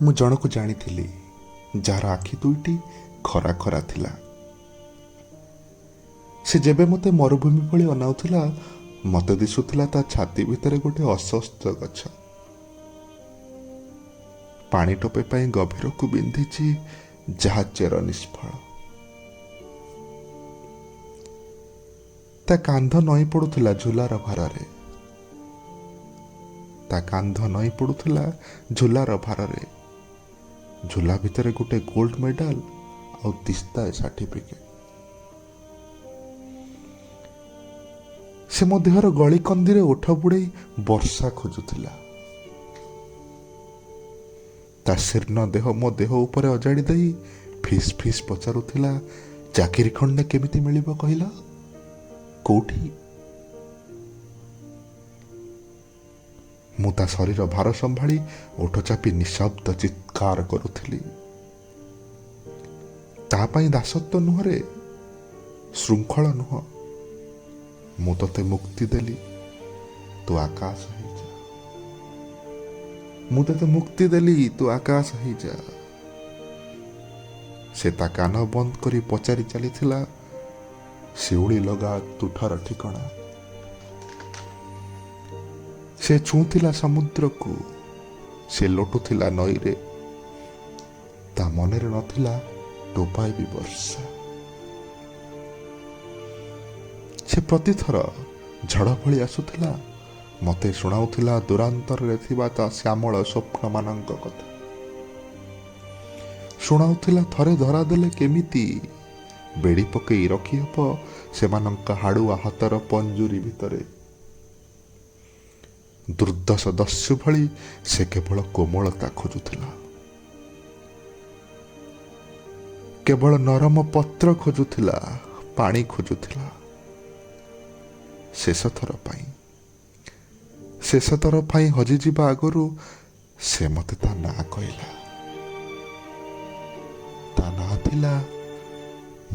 ମୁଁ ଜଣକୁ ଜାଣିଥିଲି ଯାହାର ଆଖି ଦୁଇଟି ଖରା ଖରା ଥିଲା। ସେ ଯେବେ ମୋତେ ମରୁଭୂମି ଭଳି ଅନାଉଥିଲା, ମୋତେ ଦିଶୁଥିଲା ତା ଛାତି ଭିତରେ ଗୋଟେ ଅସ୍ୱସ୍ଥ ଗଛ। ପାଣି ଟୋପେ ପାଇଁ ଗଭୀରକୁ ବିନ୍ଧିଛି ଯାହା ଚେର ନିଷ୍ଫଳ। ତା କାନ୍ଧ ନଇଁ ପଡୁଥିଲା ଝୁଲାର ଭାରରେ। ତା କାନ୍ଧ ନଇଁ ପଡୁଥିଲା ଝୁଲାର ଭାରରେ। ଝୁଲା ଭିତରେ ଗୋଟେ ଗୋଲ୍ଡ ମେଡାଲ ଆଉ ତିସ୍ତା ସାର୍ଟିଫିକେଟ। ସେ ମୋ ଦେହର ଗଳି କନ୍ଦିରେ ଓଠ ବୁଡେଇ ବର୍ଷା ଖୋଜୁଥିଲା। ତା ଶୀର୍ଣ୍ଣ ଦେହ ମୋ ଦେହ ଉପରେ ଅଜାଡ଼ି ଦେଇ ଫିସ୍ ଫିସ୍ ପଚାରୁଥିଲା, ଚାକିରି ଖଣ୍ଡେ କେମିତି ମିଳିବ କହିଲ? କୋଉଠି? ମୁଁ ତା ଶରୀର ଭାର ସମ୍ଭାଳି ଓଠ ଚାପି ନିଶବ୍ଦ ଚିତ୍କାର କରୁଥିଲି। ତା ପାଇଁ ଦାସତ୍ୱ ନୁହଁରେ, ଶୃଙ୍ଖଳ ନୁହଁ। ମୁଁ ତତେ ମୁକ୍ତି ଦେଲି, ତୁ ଆକାଶ ହେଇଯା। ମୁଁ ତତେ ମୁକ୍ତି ଦେଲି, ତୁ ଆକାଶ ହେଇଯା। ସେ ତା କାନ ବନ୍ଦ କରି ପଚାରି ଚାଲିଥିଲା, ଶିଉଳି ଲଗା ତୁଠର ଠିକଣା। ସେ ଛୁଁଥିଲା ସମୁଦ୍ରକୁ, ସେ ଲୋଟୁଥିଲା ନଈରେ। ତା ମନରେ ନଥିଲା ଟୋପାଏ ବି ବର୍ଷା। ସେ ପ୍ରତିଥର ଝଡ଼ ଭଳି ଆସୁଥିଲା, ମୋତେ ଶୁଣାଉଥିଲା ଦୂରାନ୍ତରରେ ଥିବା ତା ଶ୍ୟାମଳ ସ୍ୱପ୍ନମାନଙ୍କ କଥା। ଶୁଣାଉଥିଲା ଥରେ ଧରା ଦେଲେ କେମିତି ବେଡ଼ି ପକେଇ ରଖିହେବ ସେମାନଙ୍କ ହାଡ଼ୁଆ ହାତର ପଞ୍ଜୁରୀ ଭିତରେ। ଦୁର୍ଦ୍ଦଶ ଦସ୍ୟୁ ଭଳି ସେ କେବଳ କୋମଳତା ଖୋଜୁଥିଲା, କେବଳ ନରମ ପତ୍ର ଖୋଜୁଥିଲା, ପାଣି ଖୋଜୁଥିଲା। ଶେଷଥର ପାଇଁ ହଜିଯିବା ଆଗରୁ ସେ ମୋତେ ତା ନାଁ କହିଲା। ତା ନାଁ ଥିଲା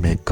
ମେଘ।